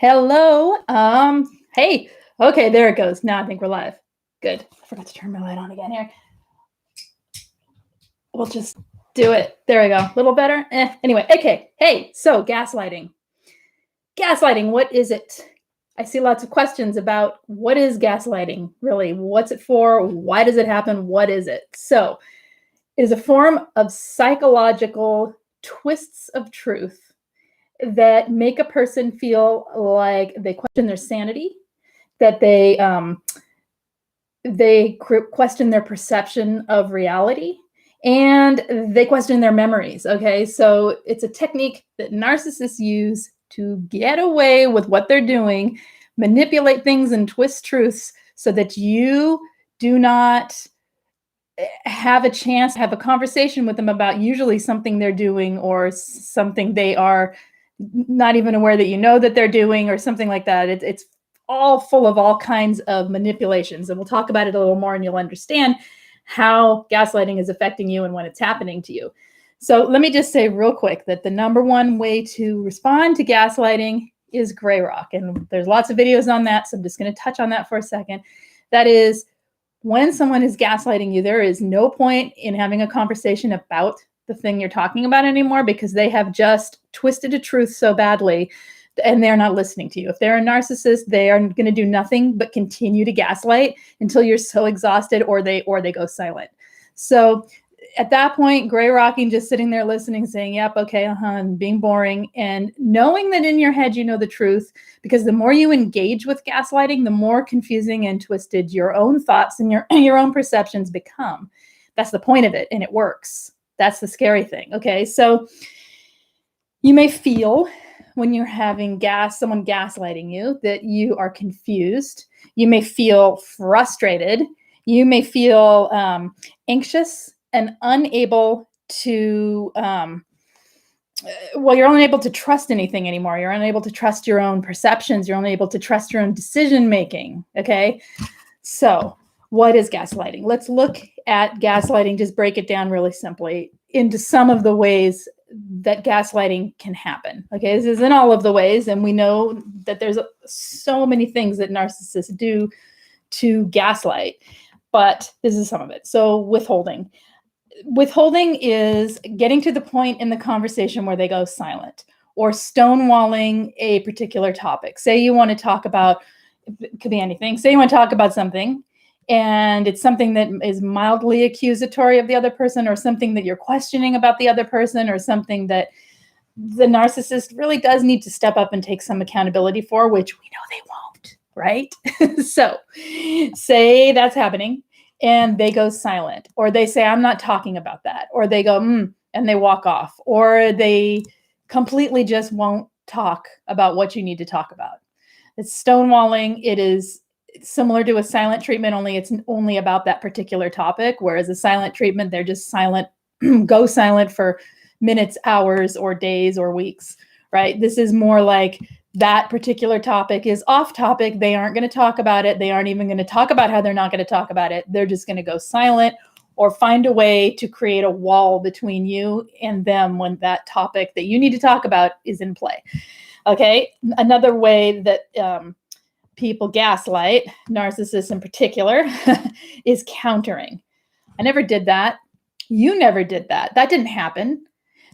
Hello. Hey. Okay, there it goes. Now I think we're live. Good. I forgot to turn my light on again here. We'll just do it. There we go. A little better. Anyway, okay. Hey, so gaslighting. Gaslighting, what is it? I see lots of questions about what is gaslighting, really? What's it for? Why does it happen? What is it? So, it is a form of psychological twists of truth that make a person feel like they question their sanity, that they question their perception of reality, and they question their memories. Okay, so it's a technique that narcissists use to get away with what they're doing, manipulate things and twist truths so that you do not have a chance to have a conversation with them about usually something they're doing or something they are not even aware that you know that they're doing or something like that. It's all full of all kinds of manipulations. And we'll talk about it a little more and you'll understand how gaslighting is affecting you and when it's happening to you. So let me just say real quick that the number one way to respond to gaslighting is gray rock. And there's lots of videos on that. So I'm just going to touch on that for a second. That is, when someone is gaslighting you, there is no point in having a conversation about the thing you're talking about anymore because they have just twisted a truth so badly and they're not listening to you. If they're a narcissist, they are going to do nothing but continue to gaslight until you're so exhausted or they go silent. So at that point, gray rocking, just sitting there listening, saying, yep, okay, and being boring, and knowing that in your head you know the truth, because the more you engage with gaslighting, the more confusing and twisted your own thoughts and your own perceptions become. That's the point of it, and it works. That's the scary thing, okay? So you may feel when you're having someone gaslighting you that you are confused. You may feel frustrated. You may feel anxious and unable to, you're unable to trust anything anymore. You're unable to trust your own perceptions. You're unable to trust your own decision making, okay? So what is gaslighting? Let's look at gaslighting, just break it down really simply into some of the ways that gaslighting can happen. Okay, this isn't all of the ways, and we know that there's so many things that narcissists do to gaslight, but this is some of it. So withholding. Withholding is getting to the point in the conversation where they go silent or stonewalling a particular topic. Say you want to talk about, it could be anything. Say you want to talk about something and it's something that is mildly accusatory of the other person or something that you're questioning about the other person or something that the narcissist really does need to step up and take some accountability for, which we know they won't, right? So say that's happening and they go silent, or they say, I'm not talking about that, or they go, and they walk off, or they completely just won't talk about what you need to talk about. It's stonewalling. It is similar to a silent treatment, only it's only about that particular topic, whereas a silent treatment, they're just silent, go silent for minutes, hours, or days, or weeks, right? This is more like that particular topic is off topic. They aren't going to talk about it. They aren't even going to talk about how they're not going to talk about it. They're just going to go silent or find a way to create a wall between you and them when that topic that you need to talk about is in play. Okay. Another way that people gaslight, narcissists in particular, is countering. I never did that. You never did that. That didn't happen.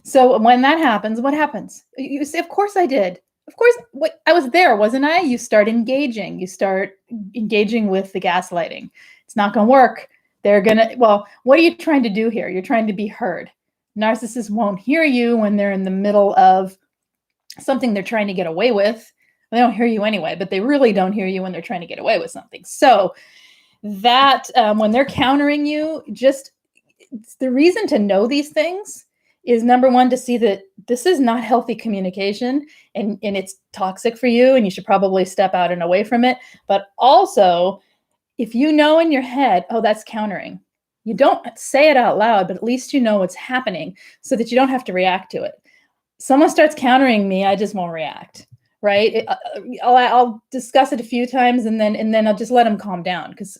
So when that happens, what happens? You say, of course I did. Of course, I was there, wasn't I? You start engaging. You start engaging with the gaslighting. It's not going to work. They're going to, what are you trying to do here? You're trying to be heard. Narcissists won't hear you when they're in the middle of something they're trying to get away with. They don't hear you anyway, but they really don't hear you when they're trying to get away with something. So that when they're countering you, just the reason to know these things is, number one, to see that this is not healthy communication and it's toxic for you and you should probably step out and away from it. But also, if you know in your head, oh, that's countering, you don't say it out loud, but at least you know what's happening so that you don't have to react to it. Someone starts countering me, I just won't react, right? I'll discuss it a few times and then I'll just let them calm down, because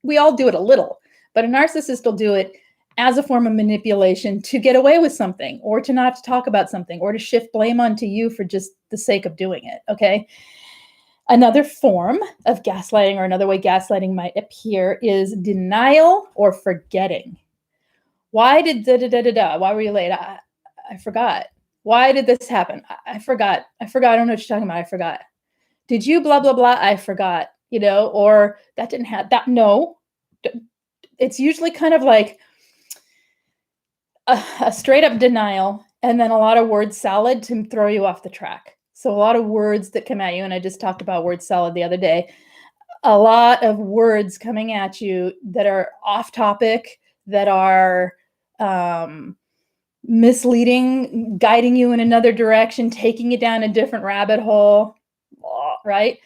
we all do it a little, but a narcissist will do it as a form of manipulation to get away with something, or to not talk about something, or to shift blame onto you for just the sake of doing it, okay? Another form of gaslighting, or another way gaslighting might appear, is denial or forgetting. Why did da-da-da-da-da? Why were you late? I forgot. Why did this happen? I forgot. I don't know what you're talking about. I forgot. Did you blah, blah, blah? I forgot, or that didn't have that. No, it's usually kind of like a straight up denial and then a lot of word salad to throw you off the track. So a lot of words that come at you, and I just talked about word salad the other day, a lot of words coming at you that are off topic, that are misleading, guiding you in another direction, taking you down a different rabbit hole, right?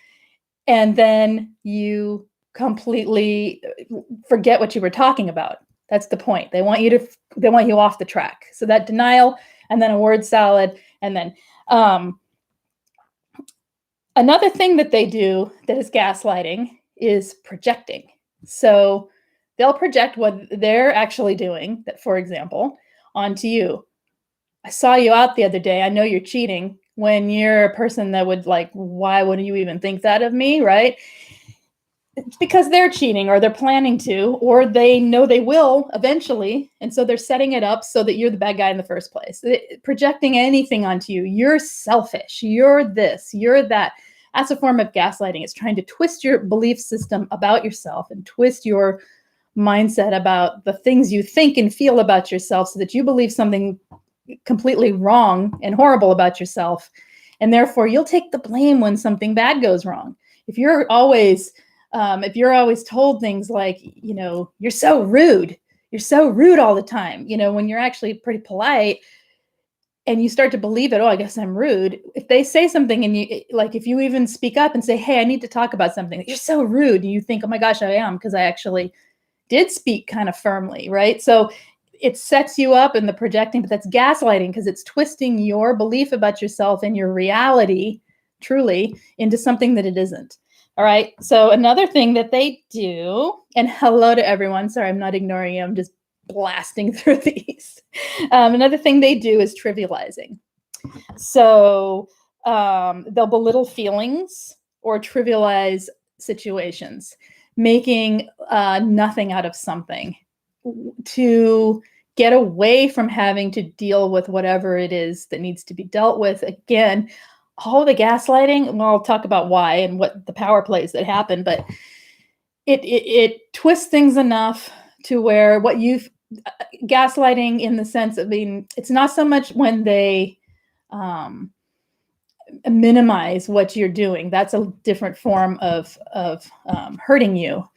And then you completely forget what you were talking about. That's the point. They want you off the track. So that denial, and then a word salad, and then another thing that they do that is gaslighting is projecting. So they'll project what they're actually doing, that, for example, onto you. I saw you out the other day. I know you're cheating, when you're a person that would like, why would you even think that of me, right? It's because they're cheating, or they're planning to, or they know they will eventually. And so they're setting it up so that you're the bad guy in the first place. Projecting anything onto you. You're selfish. You're this, you're that. That's a form of gaslighting. It's trying to twist your belief system about yourself and twist your mindset about the things you think and feel about yourself so that you believe something completely wrong and horrible about yourself. And therefore, you'll take the blame when something bad goes wrong. If you're always told things like, you're so rude all the time, when you're actually pretty polite, and you start to believe it, oh, I guess I'm rude. If they say something and if you even speak up and say, hey, I need to talk about something, you're so rude. And you think, oh my gosh, I am, because I actually did speak kind of firmly, right? So it sets you up in the projecting, but that's gaslighting, because it's twisting your belief about yourself and your reality truly into something that it isn't. All right. So another thing that they do, and hello to everyone. Sorry, I'm not ignoring you. I'm just blasting through these. Another thing they do is trivializing. So they'll belittle feelings or trivialize situations, making nothing out of something to get away from having to deal with whatever it is that needs to be dealt with. Again, all the gaslighting, well, I'll talk about why and what the power plays that happen, but it twists things enough to where what you've gaslighting in the sense of being, it's not so much when they minimize what you're doing. That's a different form of hurting you.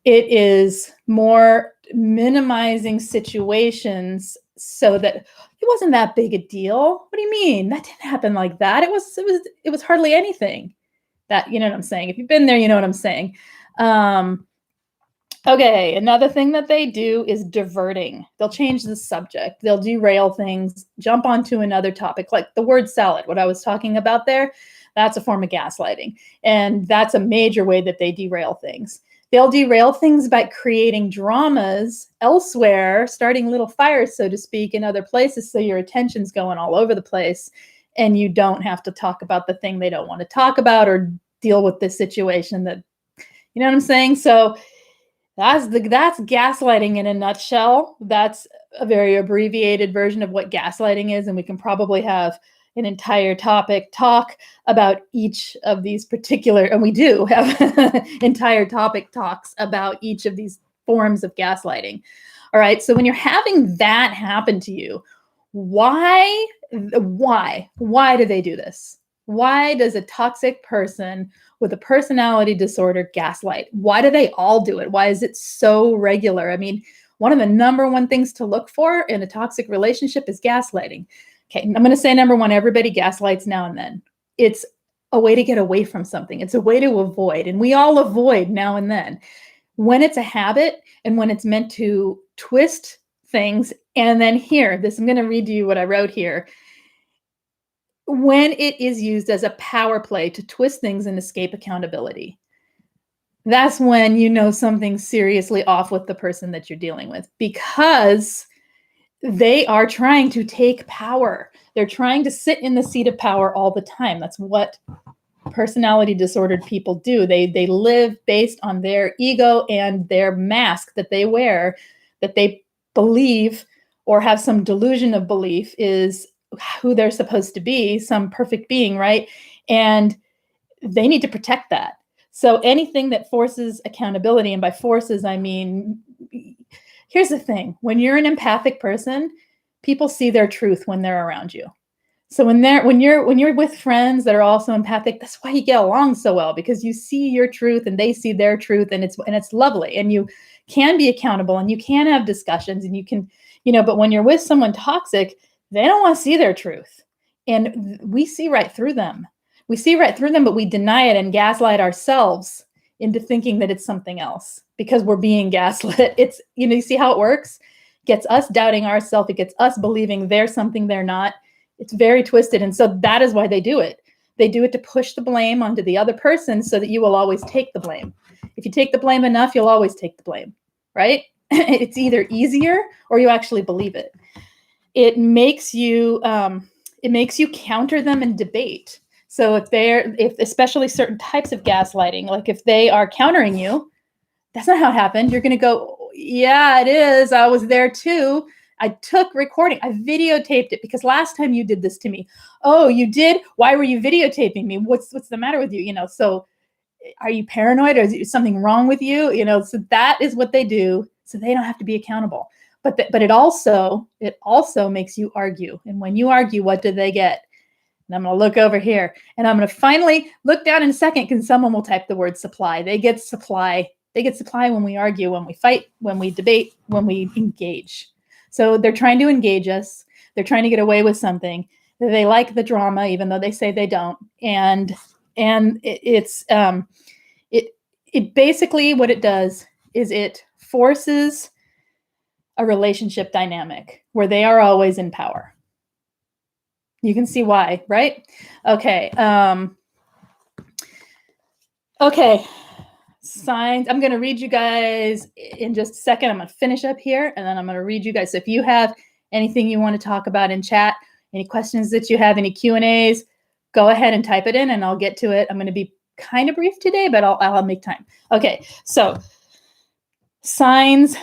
It is more minimizing situations so that it wasn't that big a deal. What do you mean? That didn't happen like that. It was hardly anything. That, you know what I'm saying? If you've been there, you know what I'm saying. Okay, another thing that they do is diverting. They'll change the subject. They'll derail things, jump onto another topic, like the word salad, what I was talking about there. That's a form of gaslighting. And that's a major way that they derail things. They'll derail things by creating dramas elsewhere, starting little fires, so to speak, in other places, so your attention's going all over the place and you don't have to talk about the thing they don't want to talk about or deal with the situation that, you know what I'm saying? So that's gaslighting in a nutshell. That's a very abbreviated version of what gaslighting is, and we can probably have an entire topic talk about each of these particular, and we do have entire topic talks about each of these forms of gaslighting. All right, so when you're having that happen to you, why do they do this? Why does a toxic person with a personality disorder gaslight? Why do they all do it? Why is it so regular? I mean, one of the number one things to look for in a toxic relationship is gaslighting. Okay, I'm going to say number one, everybody gaslights now and then. It's a way to get away from something. It's a way to avoid, and we all avoid now and then. When it's a habit and when it's meant to twist things, and then here, I'm going to read you what I wrote here. When it is used as a power play to twist things and escape accountability, that's when you know something's seriously off with the person that you're dealing with, because they are trying to take power. They're trying to sit in the seat of power all the time. That's what personality disordered people do. They live based on their ego and their mask that they wear, that they believe or have some delusion of belief is who they're supposed to be, some perfect being, right? And they need to protect that. So anything that forces accountability, and by forces, I mean, here's the thing. When you're an empathic person, people see their truth when they're around you. So when you're with friends that are also empathic, that's why you get along so well, because you see your truth and they see their truth, and it's lovely, and you can be accountable and you can have discussions and you can, but when you're with someone toxic, they don't want to see their truth. And we see right through them. We see right through them, but we deny it and gaslight ourselves into thinking that it's something else because we're being gaslit. It's, you see how it works? It gets us doubting ourselves. It gets us believing they're something they're not. It's very twisted. And so that is why they do it. They do it to push the blame onto the other person so that you will always take the blame. If you take the blame enough, you'll always take the blame, right? It's either easier or you actually believe it. It makes you counter them in debate. So if especially certain types of gaslighting, like if they are countering you, that's not how it happened. You're going to go, yeah, it is. I was there too. I took recording. I videotaped it because last time you did this to me. Oh, you did? Why were you videotaping me? What's the matter with you? So are you paranoid or is something wrong with you? So that is what they do. So they don't have to be accountable. But it also makes you argue. And when you argue, what do they get? And I'm going to look over here and I'm going to finally look down in a second because someone will type the word supply. They get supply. They get supply when we argue, when we fight, when we debate, when we engage. So they're trying to engage us. They're trying to get away with something. They like the drama, even though they say they don't. And it's basically what it does is it forces a relationship dynamic where they are always in power. You can see why, right? Okay. Okay. Signs. I'm going to read you guys in just a second. I'm going to finish up here and then I'm going to read you guys. So if you have anything you want to talk about in chat, any questions that you have, any Q&As, go ahead and type it in and I'll get to it. I'm going to be kind of brief today, but I'll make time. Okay. So signs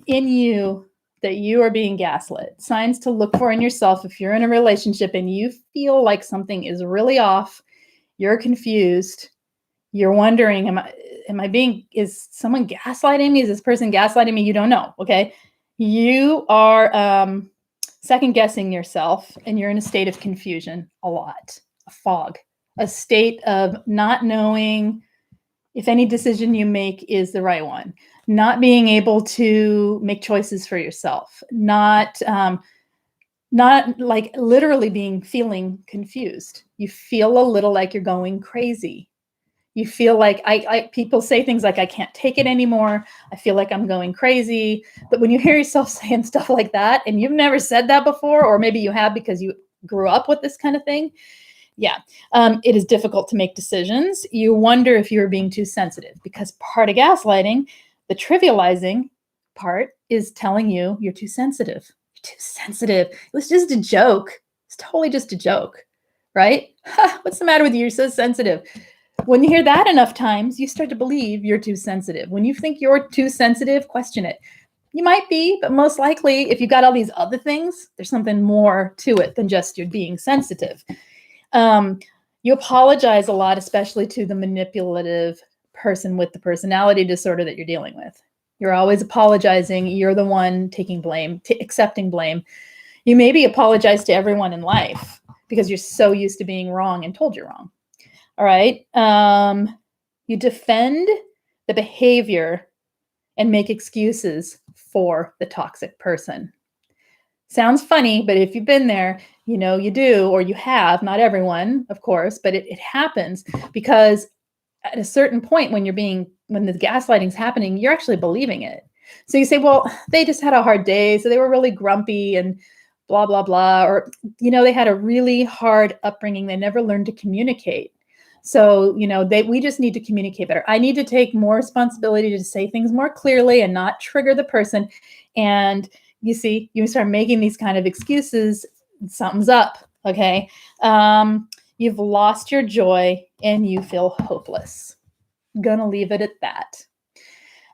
in you that you are being gaslit, signs to look for in yourself if you're in a relationship and you feel like something is really off, you're confused, you're wondering, is someone gaslighting me? Is this person gaslighting me? You don't know, okay? You are second guessing yourself and you're in a state of confusion a lot, a fog, a state of not knowing if any decision you make is the right one, not being able to make choices for yourself, not like literally feeling confused. You feel a little like you're going crazy. You feel like people say things like, I can't take it anymore. I feel like I'm going crazy. But when you hear yourself saying stuff like that, and you've never said that before, or maybe you have because you grew up with this kind of thing, yeah, it is difficult to make decisions. You wonder if you're being too sensitive because part of gaslighting, the trivializing part, is telling you you're too sensitive. You're too sensitive. It was just a joke. It's totally just a joke, right? What's the matter with you? You're so sensitive. When you hear that enough times, you start to believe you're too sensitive. When you think you're too sensitive, question it. You might be, but most likely, if you got all these other things, there's something more to it than just you're being sensitive. You apologize a lot, especially to the manipulative person with the personality disorder that you're dealing with. You're always apologizing. You're the one taking blame, accepting blame. You maybe apologize to everyone in life because you're so used to being wrong and told you're wrong. All right. You defend the behavior and make excuses for the toxic person. Sounds funny, but if you've been there, you do, or you have, not everyone, of course, but it happens because at a certain point when the gaslighting's happening, you're actually believing it. So you say, well, they just had a hard day. So they were really grumpy and blah, blah, blah. Or, they had a really hard upbringing. They never learned to communicate. So, we just need to communicate better. I need to take more responsibility to say things more clearly and not trigger the person. And you see, you start making these kind of excuses, something's up. Okay. you've lost your joy, and you feel hopeless. Gonna leave it at that.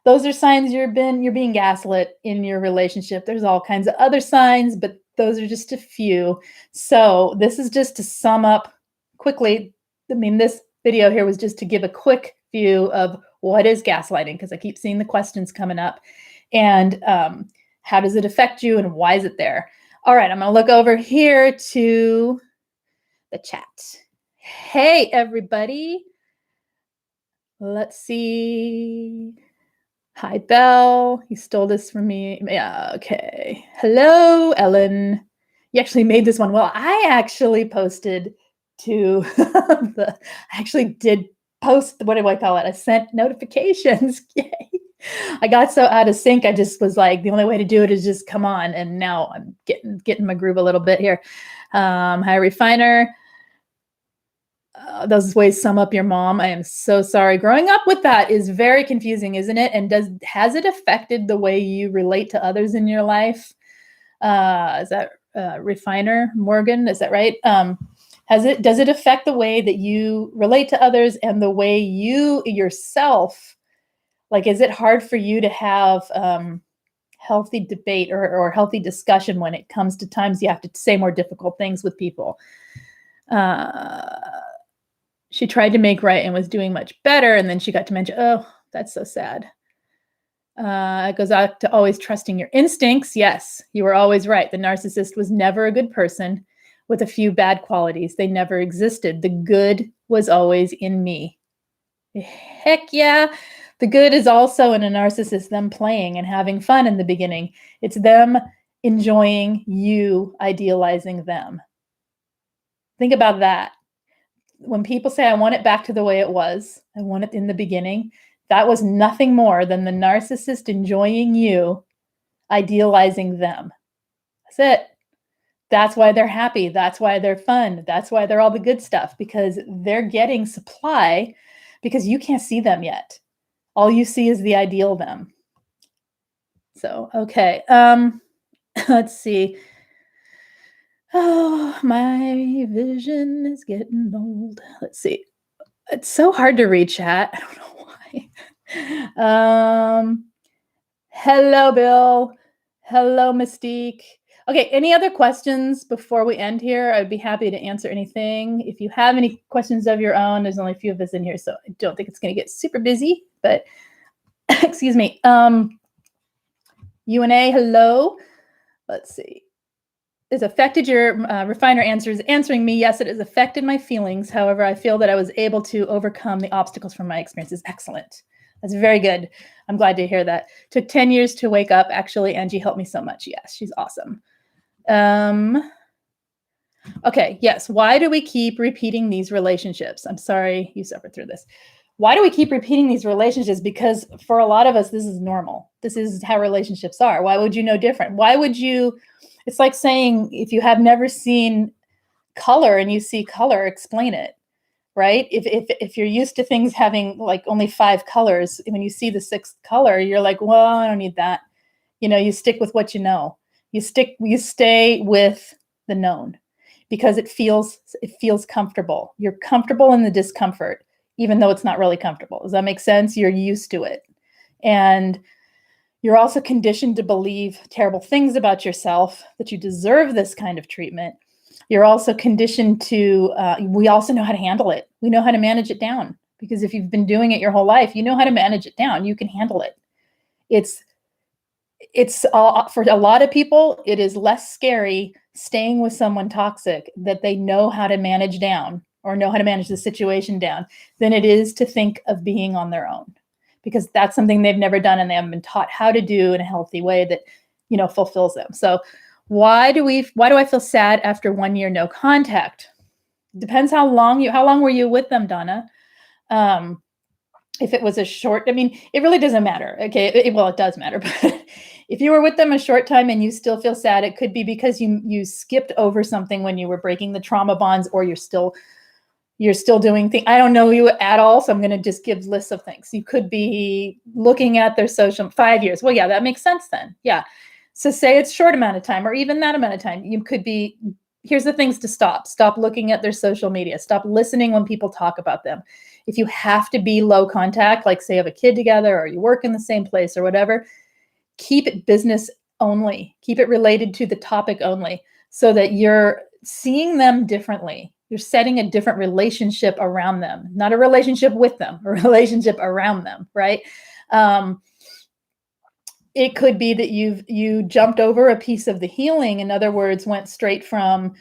Those are signs you're being gaslit in your relationship. There's all kinds of other signs, but those are just a few. So this is just to sum up quickly. I mean, this video here was just to give a quick view of what is gaslighting, because I keep seeing the questions coming up, and how does it affect you and why is it there? All right, I'm going to look over here to the chat. Hey, everybody. Let's see. Hi, Belle. You stole this from me. Yeah, okay. Hello, Ellen. You actually made this one. Well, I actually posted to I actually did post, what do I call it? I sent notifications. Yay. I got so out of sync. I just was like, the only way to do it is just come on. And now I'm getting my groove a little bit here. Hi, Refiner. Those ways sum up your mom. I am so sorry. Growing up with that is very confusing, isn't it? And has it affected the way you relate to others in your life? Is that Refiner Morgan? Is that right? Does it affect the way that you relate to others and the way you yourself, like, is it hard for you to have healthy debate or healthy discussion when it comes to times you have to say more difficult things with people? She tried to make right and was doing much better, and then she got dementia. Oh, that's so sad. It goes out to always trusting your instincts. Yes, you were always right. The narcissist was never a good person with a few bad qualities. They never existed. The good was always in me. Heck yeah. The good is also in a narcissist, them playing and having fun in the beginning. It's them enjoying you, idealizing them. Think about that. When people say, I want it back to the way it was, I want it in the beginning, that was nothing more than the narcissist enjoying you, idealizing them. That's it. That's why they're happy. That's why they're fun. That's why they're all the good stuff, because they're getting supply because you can't see them yet. All you see is the ideal them. So, okay. Let's see. Oh, my vision is getting old. Let's see. It's so hard to read chat. I don't know why. Hello, Bill. Hello, Mystique. Okay, any other questions before we end here? I'd be happy to answer anything. If you have any questions of your own, there's only a few of us in here, so I don't think it's going to get super busy, but excuse me. UNA, hello. Let's see. Has affected your Refiner answers answering me. Yes, it has affected my feelings. However, I feel that I was able to overcome the obstacles from my experiences. Excellent. That's very good. I'm glad to hear that. Took 10 years to wake up. Actually, Angie helped me so much. Yes, she's awesome. Okay, yes. Why do we keep repeating these relationships? I'm sorry you suffered through this. Why do we keep repeating these relationships? Because for a lot of us, this is normal. This is how relationships are. Why would you know different? Why would you? It's like saying, if you have never seen color and you see color, explain it, right? If you're used to things having like only 5 colors, when you see the 6th color, you're like, well, I don't need that. You know, you stick with what you know. You stay with the known because it feels comfortable. You're comfortable in the discomfort, even though it's not really comfortable. Does that make sense? You're used to it. And you're also conditioned to believe terrible things about yourself, that you deserve this kind of treatment. You're also conditioned to, we also know how to handle it. We know how to manage it down, because if you've been doing it your whole life, you know how to manage it down. You can handle it. It's all, for a lot of people, it is less scary staying with someone toxic that they know how to manage down or know how to manage the situation down than it is to think of being on their own, because that's something they've never done and they haven't been taught how to do in a healthy way that, you know, fulfills them. So why do I feel sad after 1 year no contact? Depends how long were you with them, Donna? If it was a short, I mean, it really doesn't matter. Okay. Well, it does matter, but if you were with them a short time and you still feel sad, it could be because you skipped over something when you were breaking the trauma bonds, or you're still doing things. I don't know you at all, so I'm going to just give lists of things. You could be looking at their social 5 years. Well, yeah, that makes sense then. Yeah. So say it's short amount of time, or even that amount of time. You could be here's the things to stop. Stop looking at their social media. Stop listening when people talk about them. If you have to be low contact, like say you have a kid together or you work in the same place or whatever, keep it business only. Keep it related to the topic only so that you're seeing them differently. You're setting a different relationship around them, not a relationship with them, a relationship around them, right? It could be that you jumped over a piece of the healing. In other words, went straight from,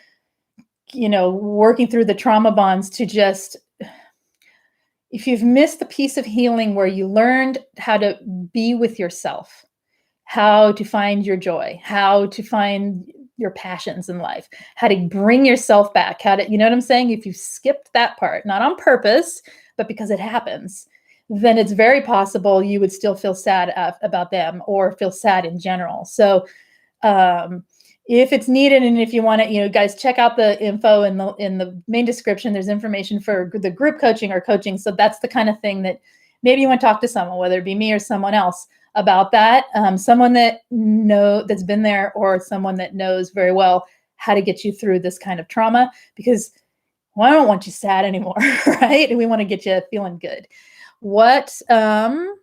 working through the trauma bonds to just, if you've missed the piece of healing where you learned how to be with yourself, how to find your joy, how to find your passions in life, how to bring yourself back, how to, you know what I'm saying? If you skipped that part, not on purpose, but because it happens, then it's very possible you would still feel sad about them or feel sad in general. So if it's needed, and if you want to, guys, check out the info in the main description. There's information for the group coaching or coaching. So that's the kind of thing that maybe you want to talk to someone, whether it be me or someone else, about that. Someone that's been there, or someone that knows very well how to get you through this kind of trauma, because I don't want you sad anymore, right? We want to get you feeling good. What are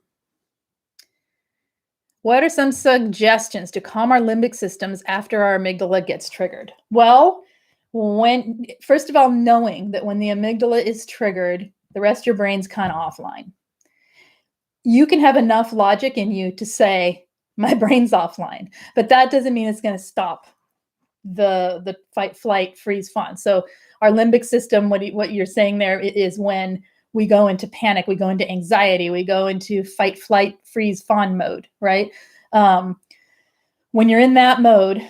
some suggestions to calm our limbic systems after our amygdala gets triggered? Well, first of all, knowing that when the amygdala is triggered, the rest of your brain's kind of offline. You can have enough logic in you to say, my brain's offline, but that doesn't mean it's going to stop the fight, flight, freeze, fawn. So our limbic system, what you're saying there is when we go into panic, we go into anxiety, we go into fight, flight, freeze, fawn mode, right? When you're in that mode,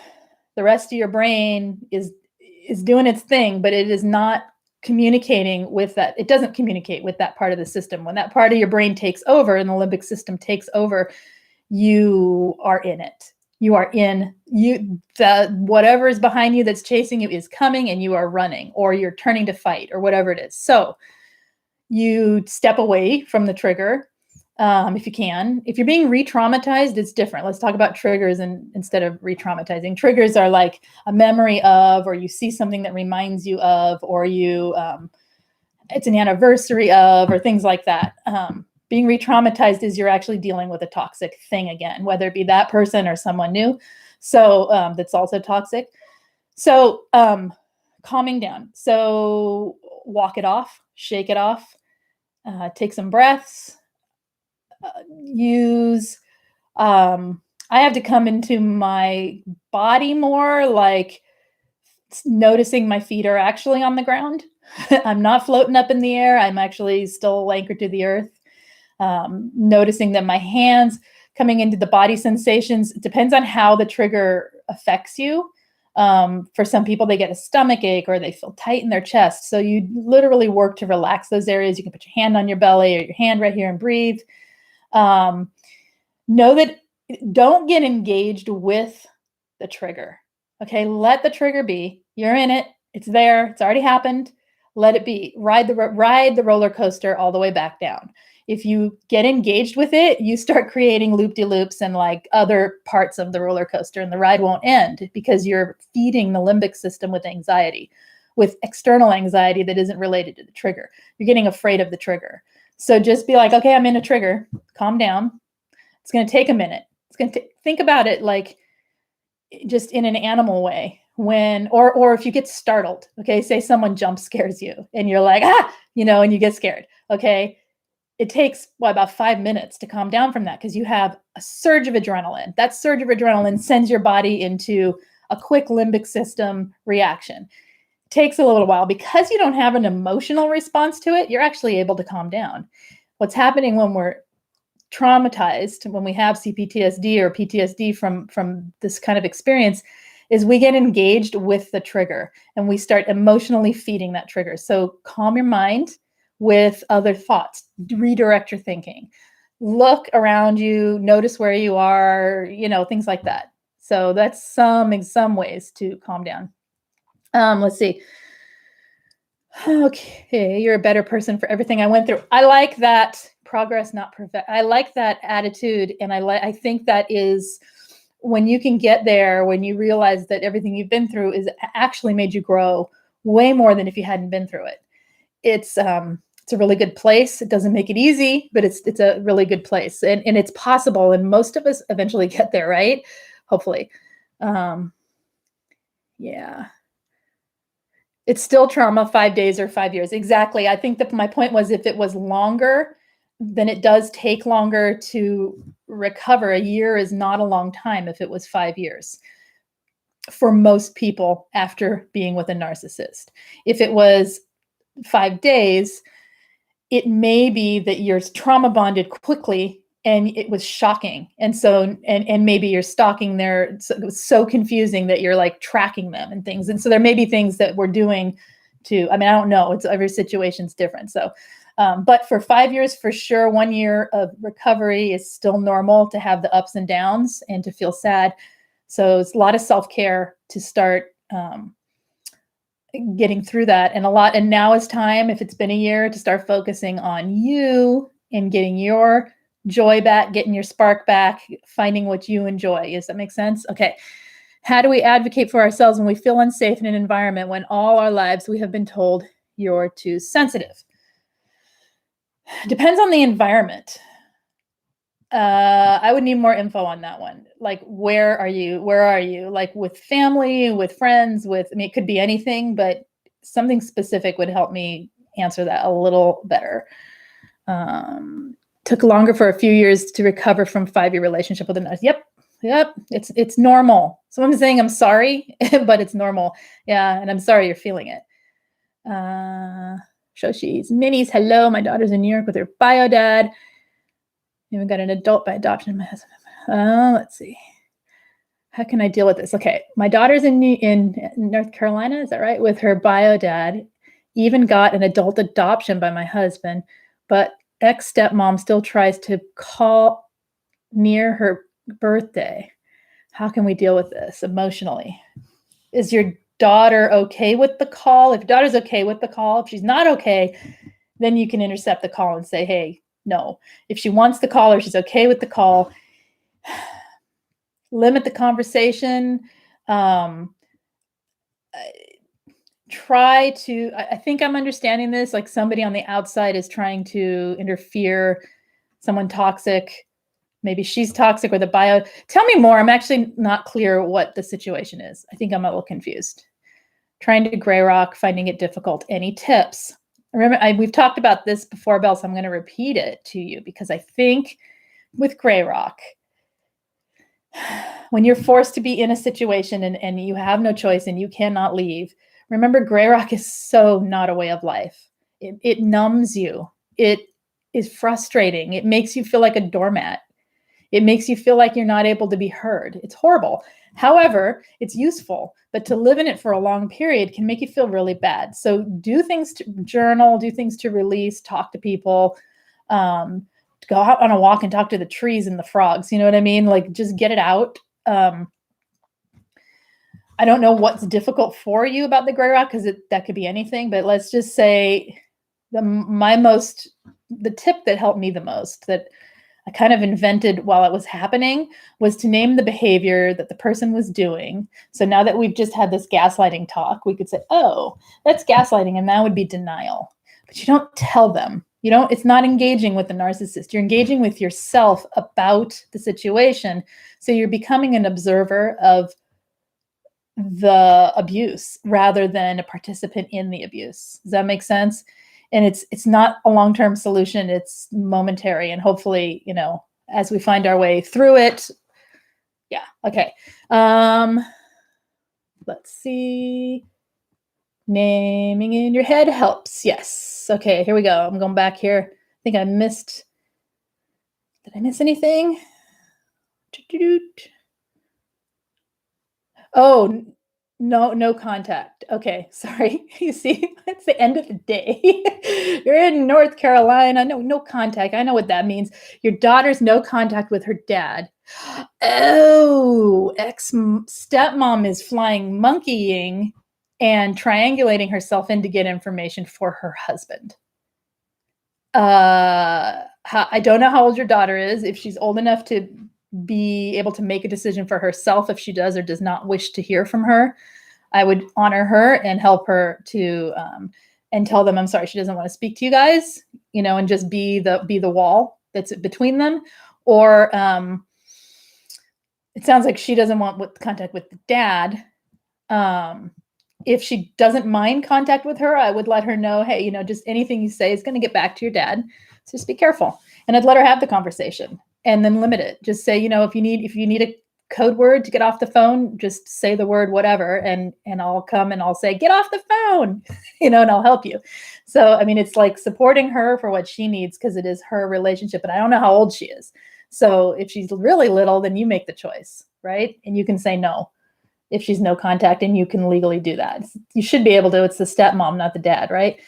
the rest of your brain is doing its thing, but it is not communicating with that. It doesn't communicate with that part of the system. When that part of your brain takes over and the limbic system takes over, you are in it. You are in whatever is behind you that's chasing you is coming, and you are running, or you're turning to fight, or whatever it is. So you step away from the trigger if you can. If you're being re-traumatized, it's different. Let's talk about triggers instead of re-traumatizing. Triggers are like a memory of, or you see something that reminds you of, or it's an anniversary of, or things like that. Being re-traumatized is you're actually dealing with a toxic thing again, whether it be that person or someone new. So that's also toxic. So calming down. So walk it off, shake it off, take some breaths. I have to come into my body more, like noticing my feet are actually on the ground. I'm not floating up in the air. I'm actually still anchored to the earth. Noticing that my hands coming into the body sensations. It depends on how the trigger affects you. For some people, they get a stomach ache or they feel tight in their chest. So you literally work to relax those areas. You can put your hand on your belly or your hand right here and breathe. Know that don't get engaged with the trigger. Okay. Let the trigger be. You're in it. It's there. It's already happened. Let it be. Ride the roller coaster all the way back down. If you get engaged with it, you start creating loop-de-loops and like other parts of the roller coaster, and the ride won't end because you're feeding the limbic system with anxiety, with external anxiety that isn't related to the trigger. You're getting afraid of the trigger. So just be like, okay, I'm in a trigger. Calm down. It's going to take a minute. It's going to think about it like just in an animal way. Or if you get startled, okay, say someone jump scares you and you're like, and you get scared. Okay. It takes about 5 minutes to calm down from that because you have a surge of adrenaline. That surge of adrenaline sends your body into a quick limbic system reaction. It takes a little while because you don't have an emotional response to it. You're actually able to calm down. What's happening when we're traumatized, when we have CPTSD or PTSD from this kind of experience, is we get engaged with the trigger and we start emotionally feeding that trigger. So calm your mind with other thoughts, redirect your thinking, look around you, notice where you are, things like that. So that's some ways to calm down. Let's see. Okay, you're a better person for everything I went through. I like that. Progress, not perfect. I like that attitude, and I think that is when you can get there, when you realize that everything you've been through is actually made you grow way more than if you hadn't been through it. It's a really good place. It doesn't make it easy, but it's a really good place, and it's possible. And most of us eventually get there, right? Hopefully. Yeah. It's still trauma, 5 days or 5 years. Exactly. I think that my point was, if it was longer, then it does take longer to recover. A year is not a long time if it was 5 years for most people after being with a narcissist. If it was 5 days, it may be that you're trauma bonded quickly and it was shocking. And so, and maybe you're stalking there. So it was so confusing that you're like tracking them and things. And so there may be things that we're doing to, I mean, I don't know. It's every situation's different. So, but for 5 years, for sure, 1 year of recovery is still normal to have the ups and downs and to feel sad. So it's a lot of self-care to start, getting through that, and a lot. And now is time, if it's been a year, to start focusing on you and getting your joy back, getting your spark back, finding what you enjoy. Does that make sense? Okay. How do we advocate for ourselves when we feel unsafe in an environment when all our lives we have been told you're too sensitive? Depends on the environment. I would need more info on that one. Like, where are you? Where are you? Like with family, with friends, with, I mean, it could be anything, but something specific would help me answer that a little better. Took longer for a few years to recover from 5-year relationship with a nurse. Yep. It's normal. Someone's saying I'm sorry, but it's normal. Yeah. And I'm sorry you're feeling it. Shoshi's Minnie's. Hello. My daughter's in New York with her bio dad. Even got an adult by adoption. My husband. Let's see. How can I deal with this? Okay, my daughter's in North Carolina. Is that right? With her bio dad. Even got an adult adoption by my husband, but ex-stepmom still tries to call near her birthday. How can we deal with this emotionally? Is your daughter okay with the call? If your daughter's okay with the call, if she's not okay, then you can intercept the call and say, hey, no. If she wants the call or she's okay with the call, limit the conversation. Try to, I think I'm understanding this, like somebody on the outside is trying to interfere, someone toxic. Maybe she's toxic or the bio. Tell me more. I'm actually not clear what the situation is. I think I'm a little confused. Trying to gray rock, finding it difficult. Any tips? Remember, we've talked about this before, Belle, so I'm going to repeat it to you because I think with gray rock, when you're forced to be in a situation and you have no choice and you cannot leave, remember, gray rock is so not a way of life. It numbs you. It is frustrating. It makes you feel like a doormat. It makes you feel like you're not able to be heard. It's horrible. However, it's useful, but to live in it for a long period can make you feel really bad. So do things to journal, do things to release, talk to people, go out on a walk and talk to the trees and the frogs. You know what I mean? Like, just get it out. I don't know what's difficult for you about the gray rock, because that could be anything, but let's just say the tip that helped me the most, that I kind of invented while it was happening, was to name the behavior that the person was doing. So now that we've just had this gaslighting talk, we could say, oh, that's gaslighting, and that would be denial. But you don't tell them. It's not engaging with the narcissist. You're engaging with yourself about the situation. So you're becoming an observer of the abuse rather than a participant in the abuse. Does that make sense? And it's not a long-term solution. It's momentary. And hopefully, as we find our way through it. Yeah. Okay. Let's see. Naming in your head helps. Yes. Okay. Here we go. I'm going back here. I think I missed. Did I miss anything? Oh, no contact. Okay, sorry. You see, it's the end of the day. You're in North Carolina. No contact. I know what that means. Your daughter's no contact with her dad. Oh, ex-stepmom is flying monkeying and triangulating herself in to get information for her husband. I don't know how old your daughter is. If she's old enough to be able to make a decision for herself if she does or does not wish to hear from her. I would honor her and help her to and tell them I'm sorry she doesn't want to speak to you guys, and just be the wall that's between them. Or it sounds like she doesn't want contact with the dad. If she doesn't mind contact with her, I would let her know, hey, just anything you say is going to get back to your dad. So just be careful. And I'd let her have the conversation and then limit it. Just say, if you need a code word to get off the phone, just say the word whatever, and I'll come and I'll say, get off the phone, and I'll help you. So, I mean, it's like supporting her for what she needs because it is her relationship, and I don't know how old she is. So if she's really little, then you make the choice, right? And you can say no if she's no contact, and you can legally do that. You should be able to. It's the stepmom, not the dad, right?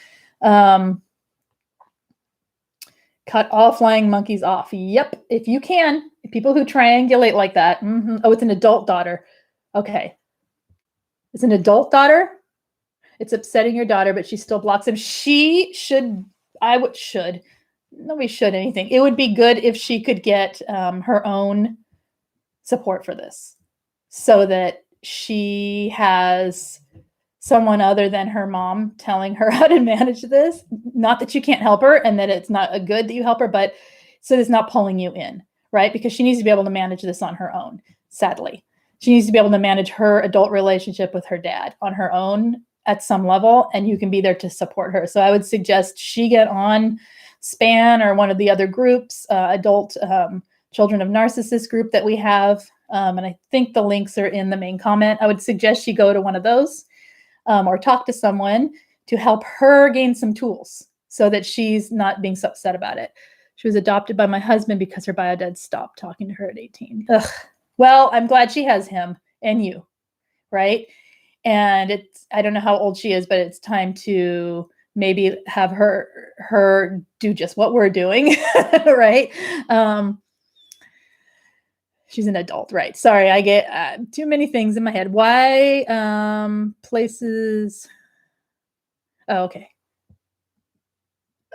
Cut all flying monkeys off. Yep, if you can. People who triangulate like that. Oh, it's an adult daughter. Okay. It's an adult daughter. It's upsetting your daughter, but she still blocks him. Nobody should anything. It would be good if she could get her own support for this so that she has someone other than her mom telling her how to manage this. Not that you can't help her and that it's not a good that you help her, but so it's not pulling you in, right? Because she needs to be able to manage this on her own, sadly. She needs to be able to manage her adult relationship with her dad on her own at some level, and you can be there to support her. So I would suggest she get on SPAN or one of the other groups, adult children of narcissists group that we have. And I think the links are in the main comment. I would suggest she go to one of those or talk to someone to help her gain some tools so that she's not being so upset about it. She was adopted by my husband because her bio dad stopped talking to her at 18. Ugh. Well, I'm glad she has him and you, right? And I don't know how old she is, but it's time to maybe have her do just what we're doing, right? She's an adult, right? Sorry, I get too many things in my head. Why places? Oh, okay.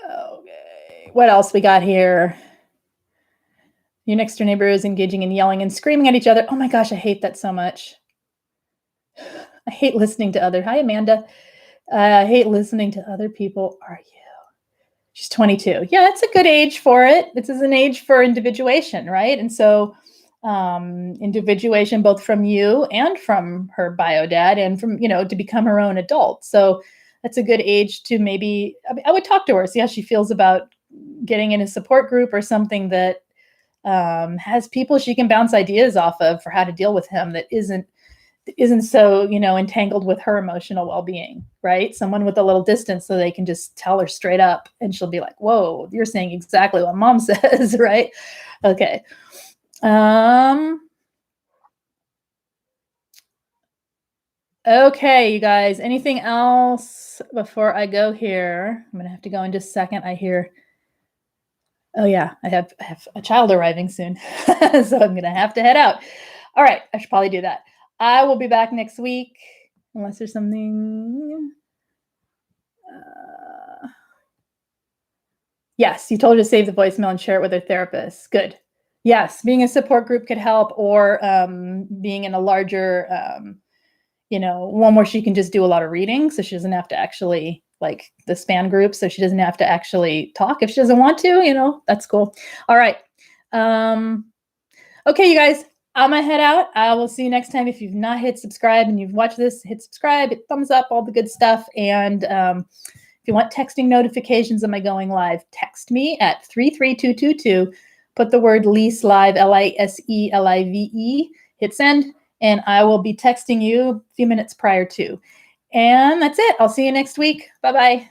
Okay. What else we got here? Your next door neighbor is engaging in yelling and screaming at each other. Oh my gosh, I hate that so much. I hate listening to other. Hi, Amanda. I hate listening to other people argue. She's 22. Yeah, it's a good age for it. This is an age for individuation, right? And so individuation both from you and from her bio dad and from, to become her own adult. So that's a good age to maybe, I would talk to her, see how she feels about getting in a support group or something that has people she can bounce ideas off of for how to deal with him that isn't so, entangled with her emotional well-being, right? Someone with a little distance so they can just tell her straight up and she'll be like, whoa, you're saying exactly what mom says, right? Okay. Okay, you guys, anything else before I go here? I'm going to have to go in just a second. I hear, oh yeah, I have a child arriving soon. So I'm going to have to head out. All right, I should probably do that. I will be back next week unless there's something. Yes, you told her to save the voicemail and share it with her therapist. Good. Yes, being a support group could help, or being in a larger, one where she can just do a lot of reading, so she doesn't have to actually, like the SPAN group, so she doesn't have to actually talk if she doesn't want to, that's cool. All right. Okay, you guys, I'm gonna head out. I will see you next time. If you've not hit subscribe and you've watched this, hit subscribe, hit thumbs up, all the good stuff. And if you want texting notifications of my going live, text me at 33222. Put the word Lise Live, LISELIVE, hit send, and I will be texting you a few minutes prior to. And that's it. I'll see you next week. Bye-bye.